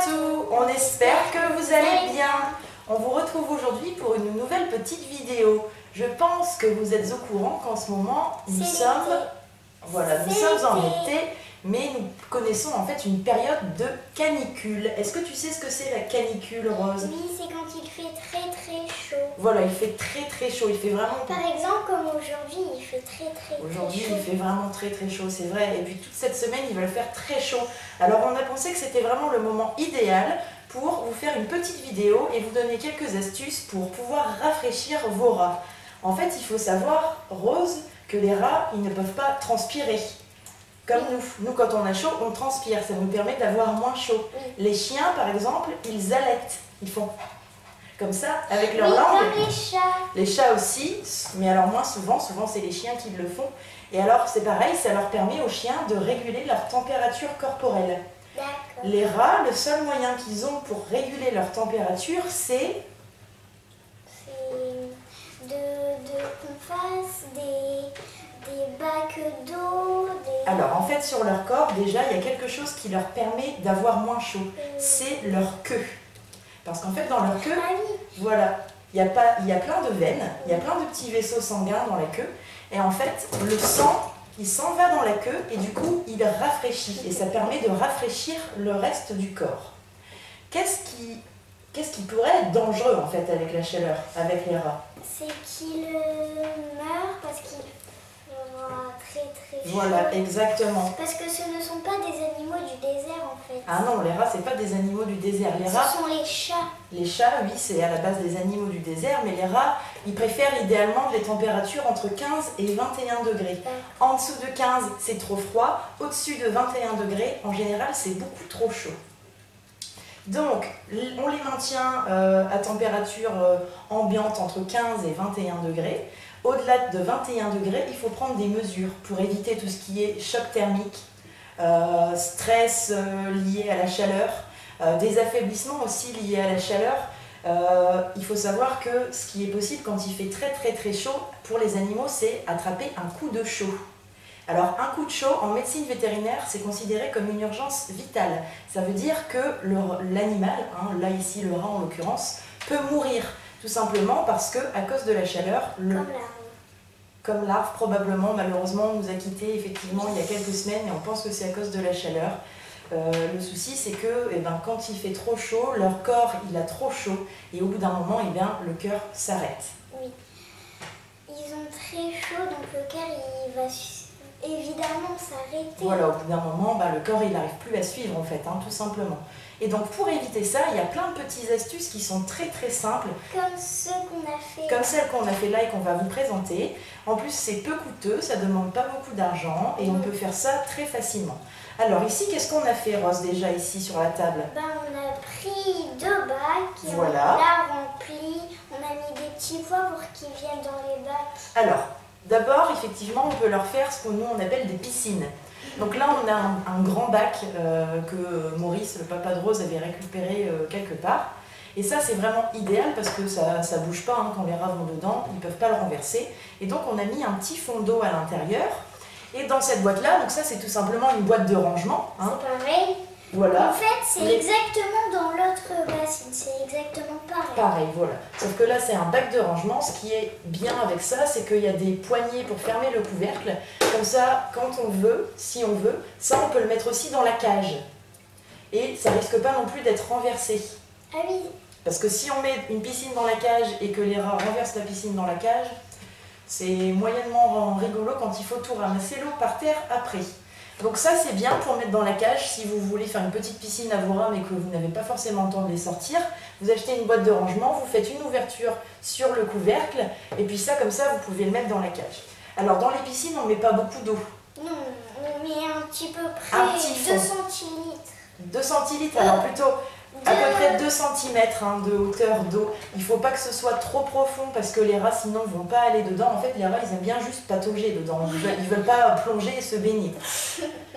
tout, on espère que vous allez bien. On vous retrouve aujourd'hui pour une nouvelle petite vidéo. Je pense que vous êtes au courant qu'en ce moment, nous sommes en été, mais nous connaissons en fait une période de canicule. Est-ce que tu sais ce que c'est la canicule, Rose? Oui, c'est quand il fait très très chaud. Voilà, il fait très chaud, il fait vraiment... Par exemple, comme aujourd'hui, il fait très chaud. Aujourd'hui, il fait vraiment très chaud, c'est vrai. Et puis toute cette semaine, il va le faire très chaud. Alors on a pensé que c'était vraiment le moment idéal pour vous faire une petite vidéo et vous donner quelques astuces pour pouvoir rafraîchir vos rats. En fait, il faut savoir, Rose, que les rats, ils ne peuvent pas transpirer. Comme nous. Nous, quand on a chaud, on transpire. Ça nous permet d'avoir moins chaud. Oui. Les chiens, par exemple, ils allaitent. Ils font comme ça, avec leur langue. Comme les chats. Les chats aussi, mais alors moins souvent. Souvent, c'est les chiens qui le font. Et alors, c'est pareil, ça leur permet aux chiens de réguler leur température corporelle. D'accord. Les rats, le seul moyen qu'ils ont pour réguler leur température, c'est... qu'on fasse des bacs d'eau. Alors, en fait, sur leur corps, déjà, il y a quelque chose qui leur permet d'avoir moins chaud. C'est leur queue. Parce qu'en fait, dans leur queue, voilà, il y a plein de veines, il y a plein de petits vaisseaux sanguins dans la queue. Et en fait, le sang, il s'en va dans la queue et du coup, il rafraîchit. Et ça permet de rafraîchir le reste du corps. Qu'est-ce qui pourrait être dangereux, en fait, avec la chaleur, avec les rats? C'est qu'ils meurent parce qu'il fera très chaud. Voilà, exactement. Parce que ce ne sont pas des animaux du désert, en fait. Ah non, les rats, c'est pas des animaux du désert. Les rats, ce sont les chats. Les chats, oui, c'est à la base des animaux du désert, mais les rats, ils préfèrent idéalement des températures entre 15 et 21 degrés. En dessous de 15, c'est trop froid. Au-dessus de 21 degrés, en général, c'est beaucoup trop chaud. Donc, on les maintient à température ambiante entre 15 et 21 degrés. Au-delà de 21 degrés, il faut prendre des mesures pour éviter tout ce qui est choc thermique, stress lié à la chaleur, des affaiblissements aussi liés à la chaleur. Il faut savoir que ce qui est possible quand il fait très chaud pour les animaux, c'est attraper un coup de chaud. Alors un coup de chaud en médecine vétérinaire, c'est considéré comme une urgence vitale. Ça veut dire que l'animal, là ici le rat en l'occurrence, peut mourir tout simplement parce que à cause de la chaleur, comme l'arbre probablement, malheureusement, nous a quittés effectivement il y a quelques semaines et on pense que c'est à cause de la chaleur. Le souci c'est que quand il fait trop chaud, leur corps il a trop chaud et au bout d'un moment le cœur s'arrête. Oui, ils ont très chaud donc le cœur il va évidemment s'arrêter. Voilà, au bout d'un moment le corps il n'arrive plus à suivre en fait, tout simplement. Et donc pour éviter ça, il y a plein de petites astuces qui sont très simples. Comme ceux qu'on a fait. Comme celles qu'on a fait là et qu'on va vous présenter. En plus c'est peu coûteux, ça ne demande pas beaucoup d'argent et on peut faire ça très facilement. Alors ici, qu'est-ce qu'on a fait, Rose, déjà ici sur la table? On a pris 2 bacs et voilà. On l'a rempli. On a mis des petits pois pour qu'ils viennent dans les bacs. Alors, d'abord, effectivement, on peut leur faire ce que nous on appelle des piscines. Donc là, on a un grand bac que Maurice, le papa de Rose, avait récupéré quelque part. Et ça, c'est vraiment idéal parce que ça ne bouge pas quand les rats vont dedans, ils ne peuvent pas le renverser. Et donc, on a mis un petit fond d'eau à l'intérieur. Et dans cette boîte-là, donc ça, c'est tout simplement une boîte de rangement. C'est pareil. Voilà. En fait, c'est exactement dans l'autre bassine, c'est exactement pareil. Pareil, voilà. Sauf que là, c'est un bac de rangement. Ce qui est bien avec ça, c'est qu'il y a des poignées pour fermer le couvercle. Comme ça, quand on veut, si on veut, ça, on peut le mettre aussi dans la cage. Et ça risque pas non plus d'être renversé. Ah oui. Parce que si on met une piscine dans la cage et que les rats renversent la piscine dans la cage, c'est moyennement rigolo quand il faut tout ramasser l'eau par terre après. Donc ça c'est bien pour mettre dans la cage si vous voulez faire une petite piscine à vos rats mais que vous n'avez pas forcément le temps de les sortir. Vous achetez une boîte de rangement, vous faites une ouverture sur le couvercle et puis ça comme ça vous pouvez le mettre dans la cage. Alors dans les piscines on ne met pas beaucoup d'eau. Non, on met un petit peu près, un petit 2 centilitres. 2 centilitres, alors plutôt à peu près 2 cm de hauteur d'eau. Il ne faut pas que ce soit trop profond parce que les rats sinon ne vont pas aller dedans. En fait les rats ils aiment bien juste patauger dedans, ils veulent pas plonger et se baigner.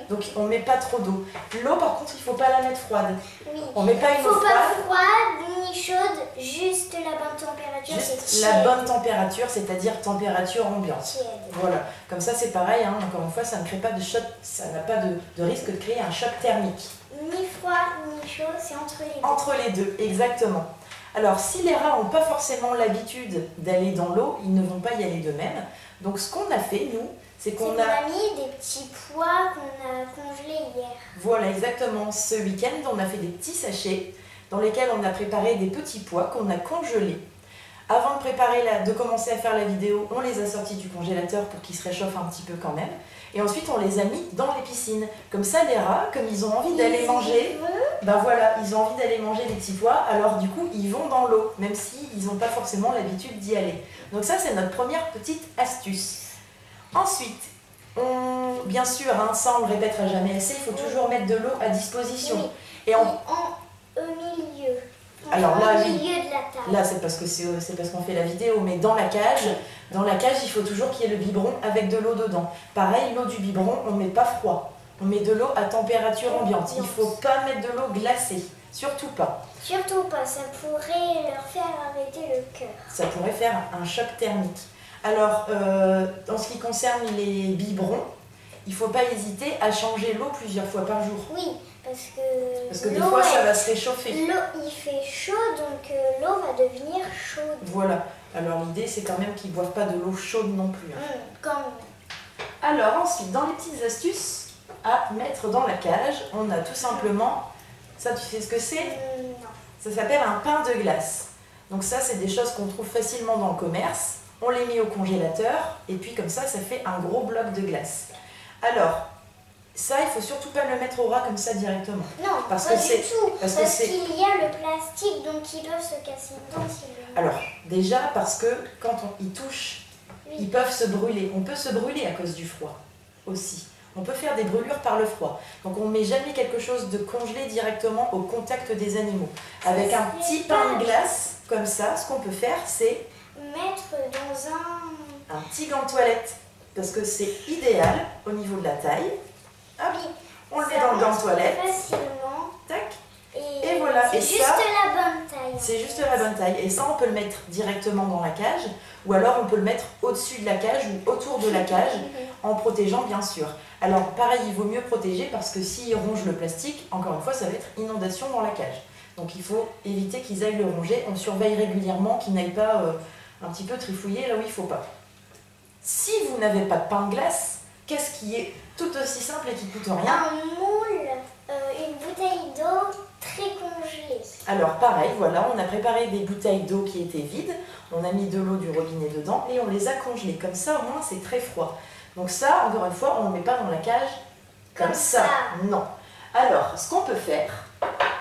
Donc on ne met pas trop d'eau. L'eau par contre il ne faut pas la mettre froide. Oui. On met pas une eau froide. Il ne faut pas froide ni chaude, juste la bonne température. Juste la bonne température, c'est-à-dire température ambiante. Tiède. Voilà, comme ça c'est pareil, encore une fois ça ne crée pas de choc, ça n'a pas de risque de créer un choc thermique. Ni froid ni chaud. chaud, c'est entre les deux. Entre les deux, exactement. Alors, si les rats n'ont pas forcément l'habitude d'aller dans l'eau, ils ne vont pas y aller d'eux-mêmes. Donc, ce qu'on a fait, nous, c'est qu'on a mis des petits pois qu'on a congelés hier. Voilà, exactement. Ce week-end, on a fait des petits sachets dans lesquels on a préparé des petits pois qu'on a congelés. Avant de commencer à faire la vidéo, on les a sortis du congélateur pour qu'ils se réchauffent un petit peu quand même. Et ensuite, on les a mis dans les piscines. Comme ça, les rats, comme ils ont envie d'aller manger, ben voilà, ils ont envie d'aller manger des petits pois, alors du coup, ils vont dans l'eau, même s'ils n'ont pas forcément l'habitude d'y aller. Donc ça, c'est notre première petite astuce. Ensuite, bien sûr, hein, ça on le répétera jamais assez, il faut toujours mettre de l'eau à disposition. Oui. Et au milieu. Alors là, au milieu de la table. Là, c'est parce qu'on fait la vidéo, mais dans la cage, il faut toujours qu'il y ait le biberon avec de l'eau dedans. Pareil, l'eau du biberon, on ne met pas froid. On met de l'eau à température ambiante. Il ne faut pas mettre de l'eau glacée, surtout pas. Surtout pas, ça pourrait leur faire arrêter le cœur. Ça pourrait faire un choc thermique. Alors, en ce qui concerne les biberons, il ne faut pas hésiter à changer l'eau plusieurs fois par jour. Oui, parce que des fois, ça va se réchauffer. L'eau, il fait chaud, donc l'eau va devenir chaude. Voilà. Alors, l'idée, c'est quand même qu'ils ne boivent pas de l'eau chaude non plus. Hein. Quand même. Alors, ensuite, dans les petites astuces à mettre dans la cage, on a tout simplement... Ça, tu sais ce que c'est? Non. Ça s'appelle un pain de glace. Donc ça, c'est des choses qu'on trouve facilement dans le commerce. On les met au congélateur et puis comme ça fait un gros bloc de glace. Alors, ça, il faut surtout pas le mettre au rat comme ça directement. Non, parce pas que du tout. Parce qu'il y a le plastique, donc ils peuvent se casser dedans. Alors, déjà parce que quand ils touchent, ils peuvent se brûler. On peut se brûler à cause du froid aussi. On peut faire des brûlures par le froid. Donc on ne met jamais quelque chose de congelé directement au contact des animaux. Avec un petit pain de glace, comme ça, ce qu'on peut faire, c'est mettre dans un petit gant de toilette. Parce que c'est idéal au niveau de la taille. Hop, oui, on le met dans le gant de toilette. Facilement. Tac. Et voilà. C'est juste la bonne taille. C'est juste la bonne taille. Et ça, on peut le mettre directement dans la cage. Ou alors, on peut le mettre au-dessus de la cage ou autour de la cage, en protégeant, bien sûr. Alors, pareil, il vaut mieux protéger parce que s'ils rongent le plastique, encore une fois, ça va être inondation dans la cage. Donc, il faut éviter qu'ils aillent le ronger. On surveille régulièrement qu'ils n'aillent pas un petit peu trifouiller là où il ne faut pas. Si vous n'avez pas de pain de glace, qu'est-ce qui est tout aussi simple et qui ne coûte rien? Un moule, une bouteille d'eau très congelée. Alors pareil, voilà, on a préparé des bouteilles d'eau qui étaient vides, on a mis de l'eau du robinet dedans et on les a congelées. Comme ça, au moins, c'est très froid. Donc ça, encore une fois, on ne le met pas dans la cage comme ça. Non. Alors, ce qu'on peut faire,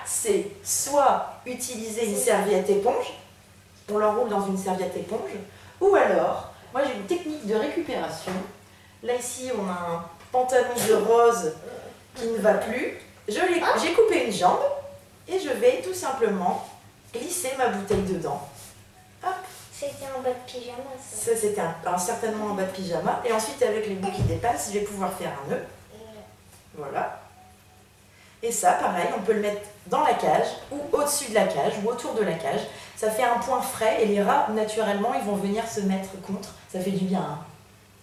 c'est soit utiliser une serviette éponge, on l'enroule dans une serviette éponge, ou alors, moi j'ai une technique de récupération. Là ici, on a un pantalon de rose qui ne va plus. J'ai coupé une jambe et je vais tout simplement glisser ma bouteille dedans. Hop. C'était en bas de pyjama, ça. Ça, c'était certainement en bas de pyjama. Et ensuite, avec les bouts qui dépassent, je vais pouvoir faire un nœud. Voilà. Et ça, pareil, on peut le mettre dans la cage ou au-dessus de la cage ou autour de la cage. Ça fait un point frais et les rats, naturellement, ils vont venir se mettre contre. Ça fait du bien, hein.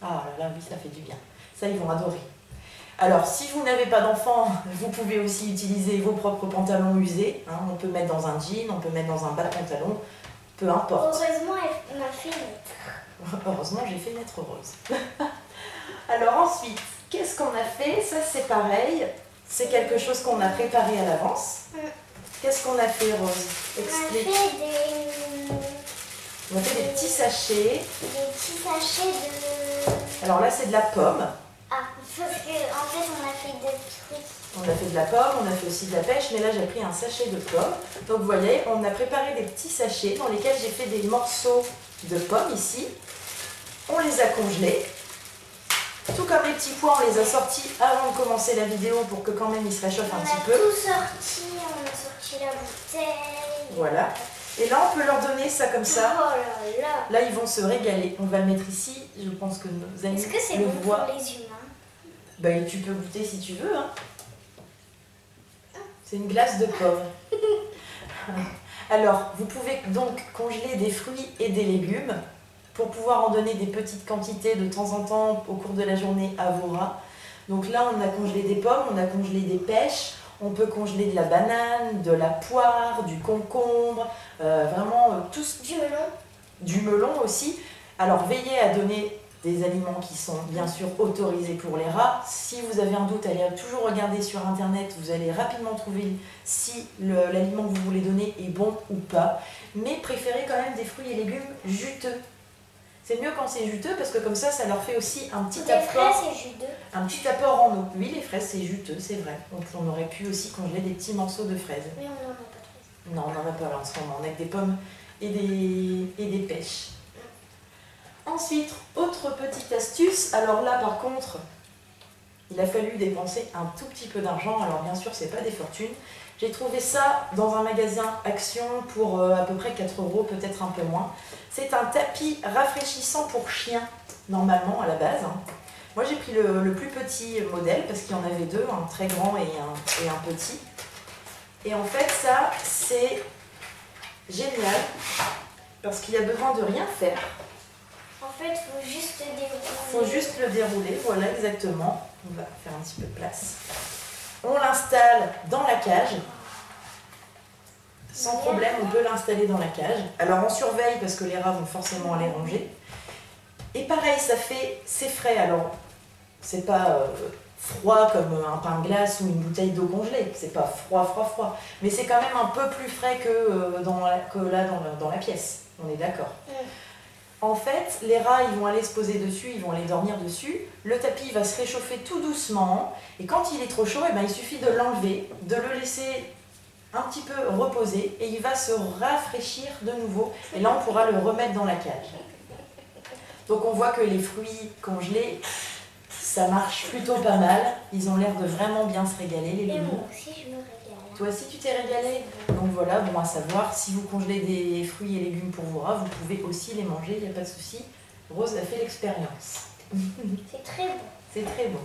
Ah là là, oui, ça fait du bien. Ça, ils vont adorer. Alors, si vous n'avez pas d'enfant, vous pouvez aussi utiliser vos propres pantalons usés. Hein. On peut mettre dans un jean, on peut mettre dans un bas de pantalon, peu importe. Heureusement, elle m'a fait naître. Heureusement, j'ai fait naître Rose. Alors ensuite, qu'est-ce qu'on a fait? Ça, c'est pareil. C'est quelque chose qu'on a préparé à l'avance. Qu'est-ce qu'on a fait, Rose? Explique. On a fait des petits sachets. Des petits sachets de... Alors là, c'est de la pomme. Ah, parce qu'en fait, on a fait des trucs. On a fait de la pomme, on a fait aussi de la pêche, mais là, j'ai pris un sachet de pommes. Donc, vous voyez, on a préparé des petits sachets dans lesquels j'ai fait des morceaux de pommes ici. On les a congelés. Tout comme les petits pois, on les a sortis avant de commencer la vidéo pour que quand même ils se réchauffent un petit peu. On a tout sorti, on a sorti la bouteille. Voilà. Et là, on peut leur donner ça comme ça. Oh là là. Là, ils vont se régaler. On va le mettre ici. Je pense que nos amis Est-ce que c'est le bon voient. pour les humains? Ben, tu peux goûter si tu veux. Hein. C'est une glace de pomme. Alors, vous pouvez donc congeler des fruits et des légumes pour pouvoir en donner des petites quantités de temps en temps au cours de la journée à vos rats. Donc là, on a congelé des pommes, on a congelé des pêches, On peut congeler de la banane, de la poire, du concombre, vraiment tout ce... Du melon. Du melon aussi. Alors veillez à donner des aliments qui sont bien sûr autorisés pour les rats. Si vous avez un doute, allez toujours regarder sur internet, vous allez rapidement trouver si l'aliment que vous voulez donner est bon ou pas. Mais préférez quand même des fruits et légumes juteux. C'est mieux quand c'est juteux parce que comme ça leur fait aussi un petit apport. Les fraises, c'est juteux. Un petit apport en eau. Oui, les fraises, c'est juteux, c'est vrai. Donc on aurait pu aussi congeler des petits morceaux de fraises. Mais on n'en a pas de fraises. Non, on n'en a pas là en ce moment. On a que des pommes et des pêches. Ensuite, autre petite astuce. Alors là, par contre, il a fallu dépenser un tout petit peu d'argent. Alors bien sûr, c'est pas des fortunes. J'ai trouvé ça dans un magasin Action pour à peu près 4 €, peut-être un peu moins. C'est un tapis rafraîchissant pour chiens, normalement à la base. Moi j'ai pris le plus petit modèle parce qu'il y en avait deux, un très grand et un petit. Et en fait ça c'est génial parce qu'il a besoin de rien faire. En fait, il faut juste dérouler. Il faut juste le dérouler, voilà exactement. On va faire un petit peu de place. On l'installe dans la cage. Sans problème, on peut l'installer dans la cage. Alors on surveille parce que les rats vont forcément aller ronger. Et pareil, c'est frais. Alors c'est pas froid comme un pain de glace ou une bouteille d'eau congelée. C'est pas froid. Mais c'est quand même un peu plus frais que dans la pièce. On est d'accord. En fait, les rats, ils vont aller se poser dessus, ils vont aller dormir dessus. Le tapis va se réchauffer tout doucement. Et quand il est trop chaud, il suffit de l'enlever, de le laisser un petit peu reposer et il va se rafraîchir de nouveau. Et là, on pourra le remettre dans la cage. Donc, on voit que les fruits congelés, ça marche plutôt pas mal. Ils ont l'air de vraiment bien se régaler, les Et loulous. moi aussi, je me régale. Toi aussi, tu t'es régalé. Donc voilà, bon à savoir, si vous congelez des fruits et légumes pour vos rats, vous pouvez aussi les manger, il n'y a pas de souci. Rose a fait l'expérience. C'est très bon. C'est très bon.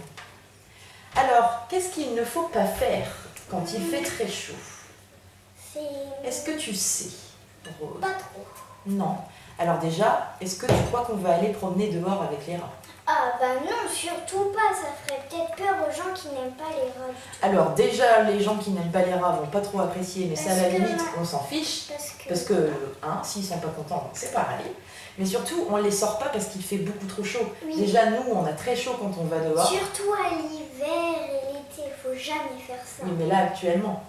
Alors, qu'est-ce qu'il ne faut pas faire quand il fait très chaud? Est-ce que tu sais, Rose? Pas trop. Non. Alors déjà, est-ce que tu crois qu'on va aller promener dehors avec les rats? Ah bah non, surtout pas. Ça ferait peut-être peur aux gens qui n'aiment pas les rats du tout. Alors déjà, les gens qui n'aiment pas les rats vont pas trop apprécier, mais ça à la Parce que limite, moi- on s'en fiche. Parce que... S'ils sont pas contents, c'est pareil. Mais surtout, on les sort pas parce qu'il fait beaucoup trop chaud. Oui. Déjà, nous, on a très chaud quand on va dehors. Surtout à l'hiver et l'été, il faut jamais faire ça. Oui, mais là, actuellement,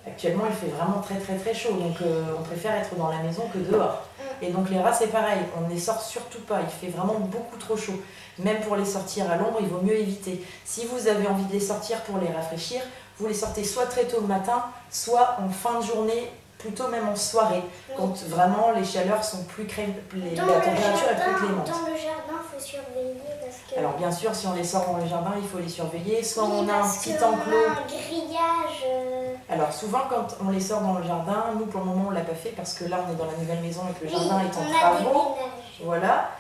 il fait vraiment très chaud. Donc, on préfère être dans la maison que dehors. Et donc, les rats, c'est pareil. On ne les sort surtout pas. Il fait vraiment beaucoup trop chaud. Même pour les sortir à l'ombre, il vaut mieux éviter. Si vous avez envie de les sortir pour les rafraîchir, vous les sortez soit très tôt le matin, soit en fin de journée, plutôt même en soirée, quand vraiment les chaleurs sont plus la température est plus clémente. Dans le jardin, il faut surveiller parce que... Alors bien sûr, si on les sort dans le jardin, il faut les surveiller. Soit Oui, on a un parce petit qu'on a enclos. un grillage. Alors souvent, quand on les sort dans le jardin, nous pour le moment on l'a pas fait parce que là on est dans la nouvelle maison et que le jardin est en travaux. Voilà.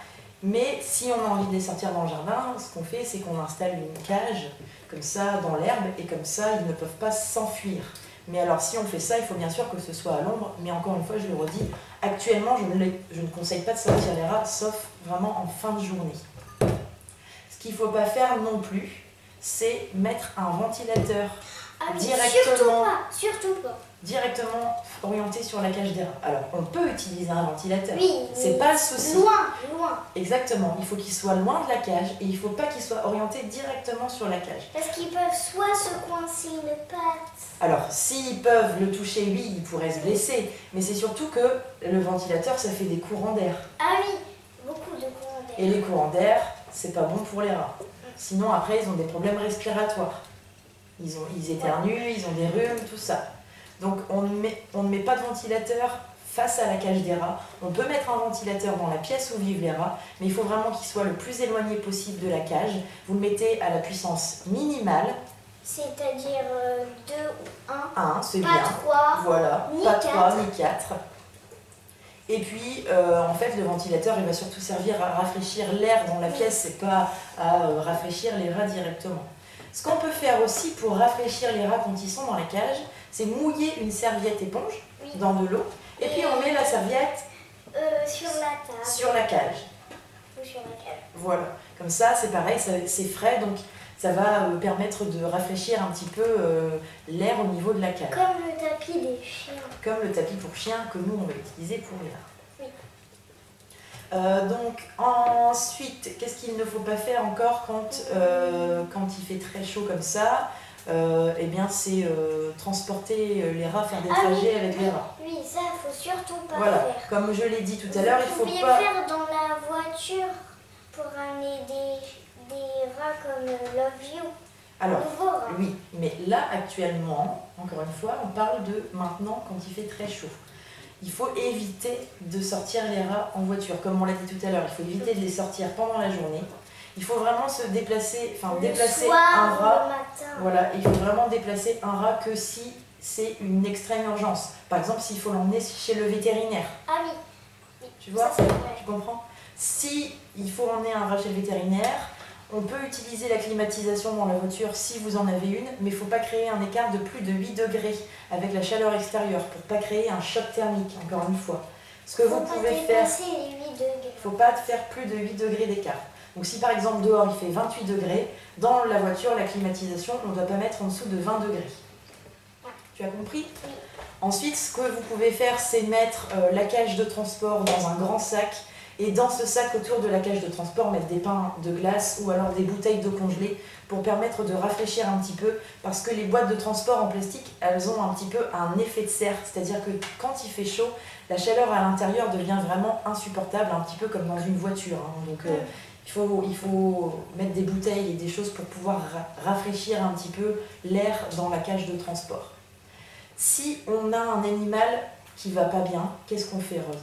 Mais si on a envie de les sortir dans le jardin, ce qu'on fait, c'est qu'on installe une cage comme ça dans l'herbe et comme ça ils ne peuvent pas s'enfuir. Mais alors si on fait ça, il faut bien sûr que ce soit à l'ombre. Mais encore une fois, je le redis, actuellement je ne conseille pas de sortir les rats sauf vraiment en fin de journée. Ce qu'il ne faut pas faire non plus, c'est mettre un ventilateur directement orienté sur la cage des rats. Alors, on peut utiliser un ventilateur, Oui, c'est pas le souci. Loin. Exactement, il faut qu'il soit loin de la cage et il ne faut pas qu'il soit orienté directement sur la cage. Parce qu'ils peuvent soit se coincer une patte. Alors, s'ils peuvent le toucher, oui, ils pourraient se blesser, mais c'est surtout que le ventilateur, ça fait des courants d'air. Ah oui, beaucoup de courants d'air. Et les courants d'air, c'est pas bon pour les rats. Sinon, après, ils ont des problèmes respiratoires. Ils éternuent, ils ont des rhumes, tout ça. Donc, on ne met pas de ventilateur face à la cage des rats. On peut mettre un ventilateur dans la pièce où vivent les rats, mais il faut vraiment qu'il soit le plus éloigné possible de la cage. Vous le mettez à la puissance minimale. C'est-à-dire 2 ou 1. 1, c'est bien. Pas 3. Voilà, ni pas 4. 3 ni 4. Et puis, en fait, le ventilateur, il va surtout servir à rafraîchir l'air dans la pièce, c'est pas à rafraîchir les rats directement. Ce qu'on peut faire aussi pour rafraîchir les rats quand ils sont dans la cage, c'est mouiller une serviette éponge dans de l'eau, et puis on met la serviette sur la table. sur la cage. Ou sur la cage. Voilà, comme ça, c'est pareil, c'est frais, donc Ça va permettre de rafraîchir un petit peu l'air au niveau de la cale. Comme le tapis des chiens. Comme le tapis pour chien que nous on va utiliser pour les rats. Oui. Donc ensuite, qu'est-ce qu'il ne faut pas faire encore quand il fait très chaud comme ça? Eh bien c'est transporter les rats, faire des trajets avec les rats. Oui, ça il faut surtout pas Voilà, faire. comme je l'ai dit tout à l'heure, il faut Vous pouviez pas... le faire dans la voiture pour amener des rats comme Love You. Alors, Nouveau rat. oui, mais là actuellement, encore une fois, on parle de maintenant quand il fait très chaud. Il faut éviter de sortir les rats en voiture, comme on l'a dit tout à l'heure, il faut éviter de les sortir pendant la journée. Il faut vraiment se déplacer, déplacer soir, un rat. le matin. Voilà, il faut vraiment déplacer un rat que si c'est une extrême urgence. Par exemple, s'il faut l'emmener chez le vétérinaire. Ah oui. Oui, Tu vois, ça, c'est vrai. tu comprends? Si il faut emmener un rat chez le vétérinaire, on peut utiliser la climatisation dans la voiture si vous en avez une, mais il ne faut pas créer un écart de plus de 8 degrés avec la chaleur extérieure pour ne pas créer un choc thermique, encore une fois. Ce que vous pouvez faire, Les 8 degrés. il ne faut pas faire plus de 8 degrés d'écart. Donc si par exemple dehors il fait 28 degrés, dans la voiture, la climatisation, on ne doit pas mettre en dessous de 20 degrés. Tu as compris? Oui. Ensuite, ce que vous pouvez faire, c'est mettre la cage de transport dans un grand sac. Et dans ce sac, autour de la cage de transport, mettre des pains de glace ou alors des bouteilles d'eau congelée pour permettre de rafraîchir un petit peu. Parce que les boîtes de transport en plastique, elles ont un petit peu un effet de serre. C'est-à-dire que quand il fait chaud, la chaleur à l'intérieur devient vraiment insupportable, un petit peu comme dans une voiture. Donc il faut mettre des bouteilles et des choses pour pouvoir rafraîchir un petit peu l'air dans la cage de transport. Si on a un animal qui va pas bien, qu'est-ce qu'on fait, Rose?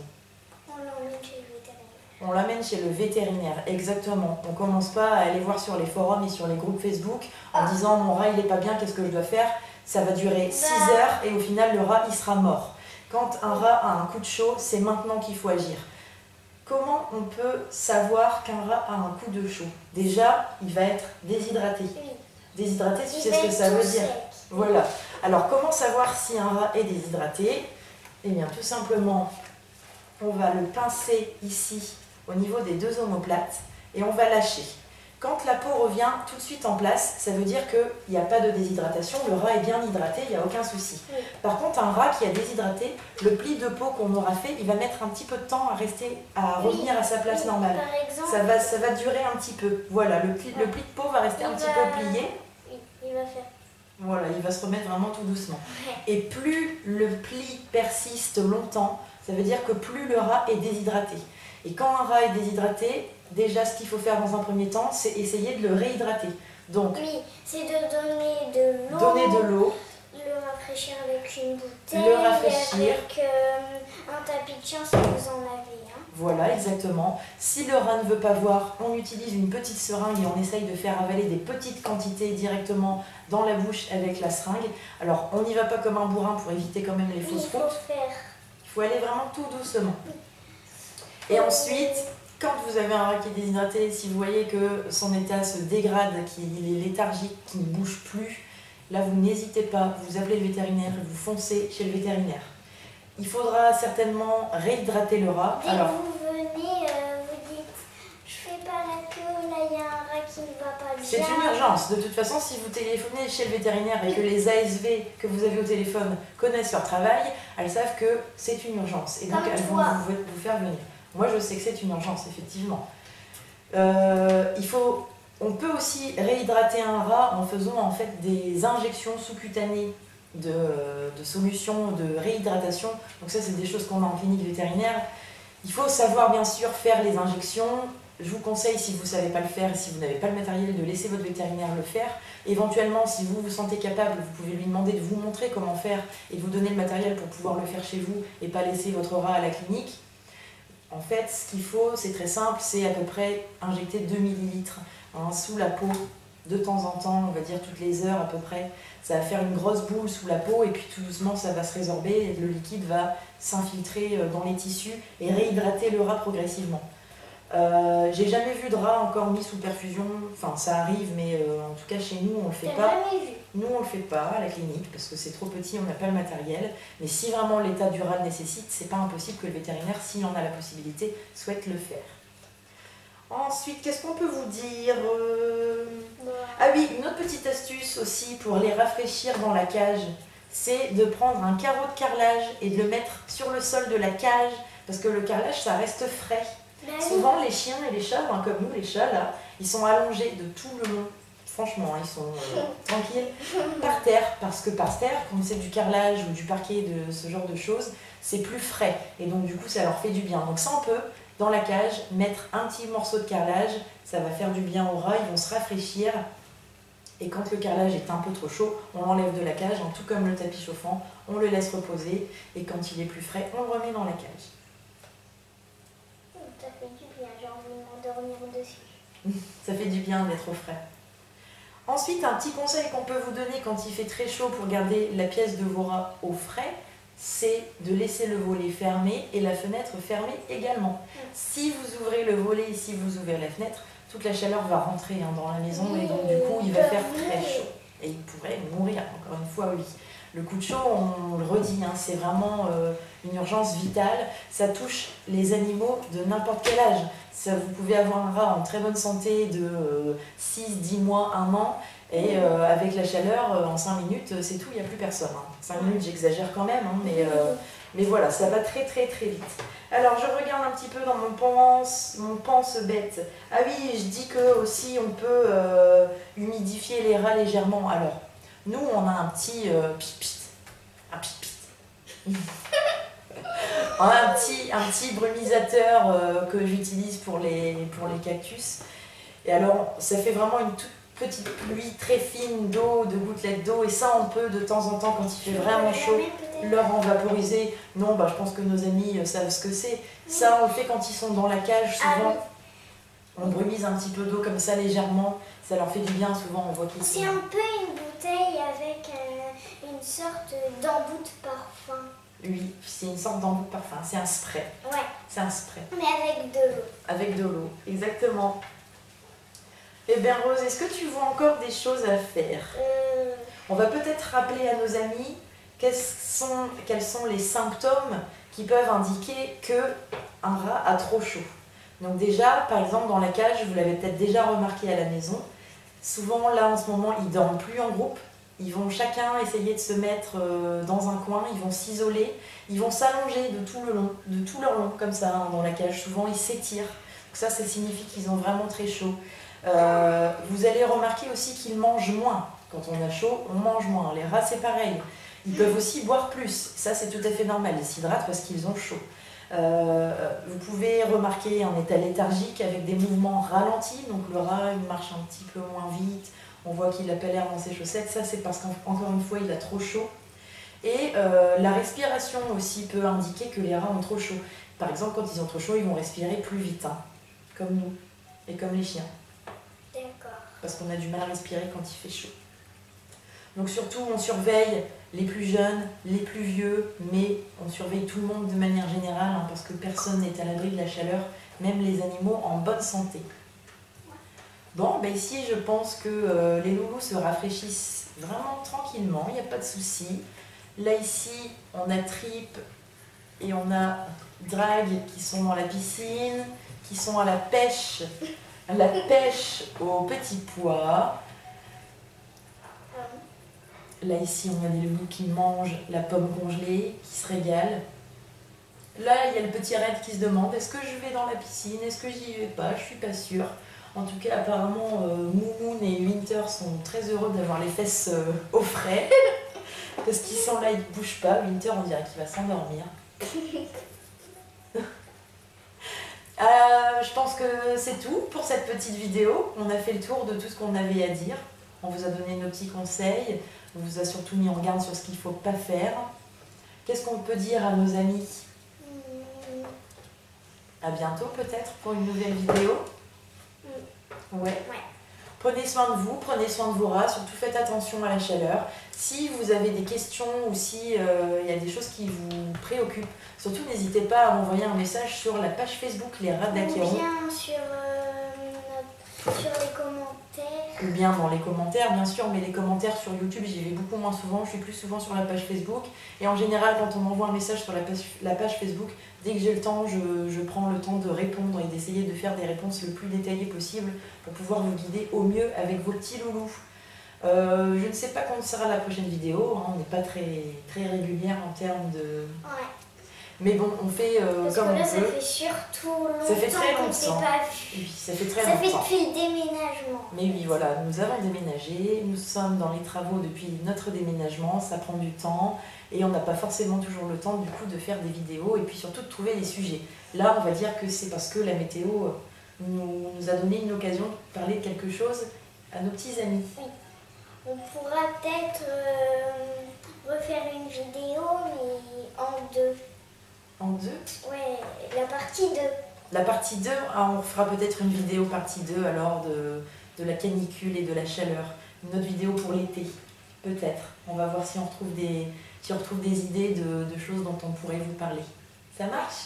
On l'emmène chez le vétérinaire. On l'amène chez le vétérinaire, exactement. On commence pas à aller voir sur les forums et sur les groupes Facebook en disant mon rat il est pas bien, qu'est-ce que je dois faire? Ça va durer 6 heures et au final le rat il sera mort. Quand un rat a un coup de chaud, c'est maintenant qu'il faut agir. Comment on peut savoir qu'un rat a un coup de chaud? Déjà, il va être déshydraté. Oui. Déshydraté, tu sais ce que ça veut dire? Voilà. Alors, comment savoir si un rat est déshydraté? Eh bien, tout simplement, on va le pincer ici, au niveau des deux omoplates, et on va lâcher. Quand la peau revient tout de suite en place, ça veut dire qu'il n'y a pas de déshydratation, le rat est bien hydraté, il n'y a aucun souci. Oui. Par contre, un rat qui a déshydraté, le pli de peau qu'on aura fait, il va mettre un petit peu de temps à revenir à sa place normale. Par exemple, Ça va durer un petit peu. Voilà, le pli de peau va rester un petit peu plié. Oui, il va faire. Voilà, il va se remettre vraiment tout doucement. Ouais. Et plus le pli persiste longtemps, ça veut dire que plus le rat est déshydraté. Et quand un rat est déshydraté, déjà ce qu'il faut faire dans un premier temps, c'est essayer de le réhydrater. Donc, Oui, c'est de donner de l'eau. donner de l'eau, Le rafraîchir avec une bouteille. Le rafraîchir. Avec un tapis de chien si vous en avez un. voilà exactement. Si le rat ne veut pas boire, on utilise une petite seringue et on essaye de faire avaler des petites quantités directement dans la bouche avec la seringue. Alors, on n'y va pas comme un bourrin pour éviter quand même les Oui, fausses il faut routes. faire. Il faut aller vraiment tout doucement. Et ensuite, quand vous avez un rat qui est déshydraté, si vous voyez que son état se dégrade, qu'il est léthargique, qu'il ne bouge plus, là vous n'hésitez pas, vous appelez le vétérinaire, vous foncez chez le vétérinaire. Il faudra certainement réhydrater le rat. Dès Alors, que vous venez, vous dites je fais pas la queue, là il y a un rat qui ne va pas bien. c'est une urgence. De toute façon, si vous téléphonez chez le vétérinaire et que les ASV que vous avez au téléphone connaissent leur travail, elles savent que c'est une urgence. Et donc Comme elles vont toi. vous faire venir. Moi, je sais que c'est une urgence, effectivement. On peut aussi réhydrater un rat en faisant en fait des injections sous-cutanées de solutions de réhydratation. Donc ça, c'est des choses qu'on a en clinique vétérinaire. Il faut savoir bien sûr faire les injections. Je vous conseille, si vous ne savez pas le faire et si vous n'avez pas le matériel, de laisser votre vétérinaire le faire. Éventuellement, si vous vous sentez capable, vous pouvez lui demander de vous montrer comment faire et de vous donner le matériel pour pouvoir le faire chez vous et pas laisser votre rat à la clinique. En fait, ce qu'il faut, c'est très simple, c'est à peu près injecter 2 ml sous la peau de temps en temps, on va dire toutes les heures à peu près. Ça va faire une grosse boule sous la peau et puis tout doucement ça va se résorber et le liquide va s'infiltrer dans les tissus et réhydrater le rat progressivement. J'ai jamais vu de rat encore mis sous perfusion, enfin ça arrive mais en tout cas chez nous on le fait pas. Jamais vu. Nous on le fait pas à la clinique parce que c'est trop petit, on n'a pas le matériel. Mais si vraiment l'état du rat le nécessite, c'est pas impossible que le vétérinaire, s'il en a la possibilité, souhaite le faire. Ensuite, qu'est-ce qu'on peut vous dire Bon. Ah oui, une autre petite astuce aussi pour les rafraîchir dans la cage, c'est de prendre un carreau de carrelage et de le mettre sur le sol de la cage, parce que le carrelage, ça reste frais. Bah oui. Souvent, les chiens et les chats, comme nous, les chats, là, ils sont allongés de tout le long. Franchement, ils sont tranquilles par terre, parce que par terre, quand c'est du carrelage ou du parquet, de ce genre de choses, c'est plus frais. Et donc, du coup, ça leur fait du bien. Donc, ça, on peut, dans la cage, mettre un petit morceau de carrelage. Ça va faire du bien aux rats, ils vont se rafraîchir. Et quand le carrelage est un peu trop chaud, on l'enlève de la cage, tout comme le tapis chauffant, on le laisse reposer. Et quand il est plus frais, on le remet dans la cage. Ça fait du bien, j'ai envie de m'endormir dessus. Ça fait du bien d'être au frais. Ensuite, un petit conseil qu'on peut vous donner quand il fait très chaud pour garder la pièce de vos rats au frais, c'est de laisser le volet fermé et la fenêtre fermée également. Si vous ouvrez le volet et si vous ouvrez la fenêtre, toute la chaleur va rentrer dans la maison et donc du coup il va faire très chaud. Et il pourrait mourir, encore une fois, oui. Le coup de chaud, on le redit, c'est vraiment une urgence vitale. Ça touche les animaux de n'importe quel âge. Vous pouvez avoir un rat en très bonne santé de 6, 10 mois, 1 an, et avec la chaleur, en 5 minutes, c'est tout, il n'y a plus personne. 5 minutes, j'exagère quand même, mais voilà, ça va très très très vite. Alors, je regarde un petit peu dans mon pense-bête. Ah oui, je dis que aussi on peut humidifier les rats légèrement. Alors, nous, on a un petit pipit. Un pipit. On a un petit brumisateur que j'utilise pour les cactus. Et alors, ça fait vraiment une toute petite pluie très fine d'eau, de gouttelettes d'eau. Et ça, on peut de temps en temps, quand il fait vraiment chaud, leur en vaporiser. Non, je pense que nos amis savent ce que c'est. Ça, on le fait quand ils sont dans la cage, souvent. On brumise un petit peu d'eau comme ça légèrement. Ça leur fait du bien, souvent on voit qu'ils sont... C'est un peu une bouteille avec une sorte d'embout de parfum. Oui, c'est une sorte d'embout de parfum. C'est un spray. Ouais. C'est un spray. Mais avec de l'eau. Avec de l'eau, exactement. Eh bien Rose, est-ce que tu vois encore des choses à faire? On va peut-être rappeler à nos amis quels sont les symptômes qui peuvent indiquer qu'un rat a trop chaud. Donc déjà, par exemple, dans la cage, vous l'avez peut-être déjà remarqué à la maison, souvent là en ce moment, ils ne dorment plus en groupe. Ils vont chacun essayer de se mettre dans un coin, ils vont s'isoler, ils vont s'allonger de tout leur long, comme ça, dans la cage. Souvent, ils s'étirent. Donc ça signifie qu'ils ont vraiment très chaud. Vous allez remarquer aussi qu'ils mangent moins. Quand on a chaud, on mange moins. Les rats, c'est pareil. Ils peuvent aussi boire plus. Ça, c'est tout à fait normal. Ils s'hydratent parce qu'ils ont chaud. Vous pouvez remarquer un état léthargique avec des mouvements ralentis. Donc le rat, il marche un petit peu moins vite. On voit qu'il n'a pas l'air dans ses chaussettes. Ça, c'est parce qu'encore une fois, il a trop chaud. Et la respiration aussi peut indiquer que les rats ont trop chaud. Par exemple, quand ils ont trop chaud, ils vont respirer plus vite, comme nous et comme les chiens. D'accord. Parce qu'on a du mal à respirer quand il fait chaud. Donc surtout, on surveille les plus jeunes, les plus vieux, mais on surveille tout le monde de manière générale, parce que personne n'est à l'abri de la chaleur, même les animaux en bonne santé. Bon, ici, je pense que les loulous se rafraîchissent vraiment tranquillement, il n'y a pas de souci. Là, ici, on a Trip et on a Drag qui sont dans la piscine, qui sont à la pêche aux petits pois. Là, ici, on a des loulous qui mangent la pomme congelée, qui se régalent. Là, il y a le petit Red qui se demande, est-ce que je vais dans la piscine? Est-ce que j'y vais pas? Je suis pas sûre. En tout cas, apparemment, Moumoun et Winter sont très heureux d'avoir les fesses au frais. Parce qu'ils sont là, ils ne bougent pas. Winter, on dirait qu'il va s'endormir. Je pense que c'est tout pour cette petite vidéo. On a fait le tour de tout ce qu'on avait à dire. On vous a donné nos petits conseils. On vous a surtout mis en garde sur ce qu'il ne faut pas faire. Qu'est-ce qu'on peut dire à nos amis? À bientôt peut-être pour une nouvelle vidéo. Ouais. Prenez soin de vous, prenez soin de vos rats, surtout faites attention à la chaleur. Si vous avez des questions ou si il y a des choses qui vous préoccupent, surtout n'hésitez pas à m'envoyer un message sur la page Facebook Les Rats d'Aquéron. Ou bien sur les commentaires. ou bien dans les commentaires bien sûr, mais les commentaires sur YouTube j'y vais beaucoup moins souvent, je suis plus souvent sur la page Facebook et en général quand on m'envoie un message sur la page Facebook, dès que j'ai le temps, je prends le temps de répondre et d'essayer de faire des réponses le plus détaillées possible pour pouvoir vous guider au mieux avec vos petits loulous. Je ne sais pas quand sera la prochaine vidéo, hein, on n'est pas très régulière en termes de... Ouais. Mais bon, on fait Parce comme que là, on ça peut. fait surtout longtemps Ça fait très qu'on s'est longtemps. pas Et vu. puis ça fait très Ça fait longtemps. depuis le déménagement. Mais oui, voilà, nous avons déménagé, nous sommes dans les travaux depuis notre déménagement, ça prend du temps et on n'a pas forcément toujours le temps du coup de faire des vidéos et puis surtout de trouver des sujets. Là, on va dire que c'est parce que la météo nous a donné une occasion de parler de quelque chose à nos petits amis. Oui. On pourra peut-être refaire une vidéo, mais en deux. En deux. Ouais, la partie 2. La partie 2, on fera peut-être une vidéo partie 2 alors de la canicule et de la chaleur. Une autre vidéo pour l'été, peut-être. On va voir si on retrouve des idées de choses dont on pourrait vous parler. Ça marche?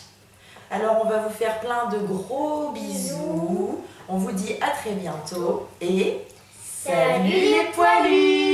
Alors on va vous faire plein de gros bisous. On vous dit à très bientôt et Salut les poilus!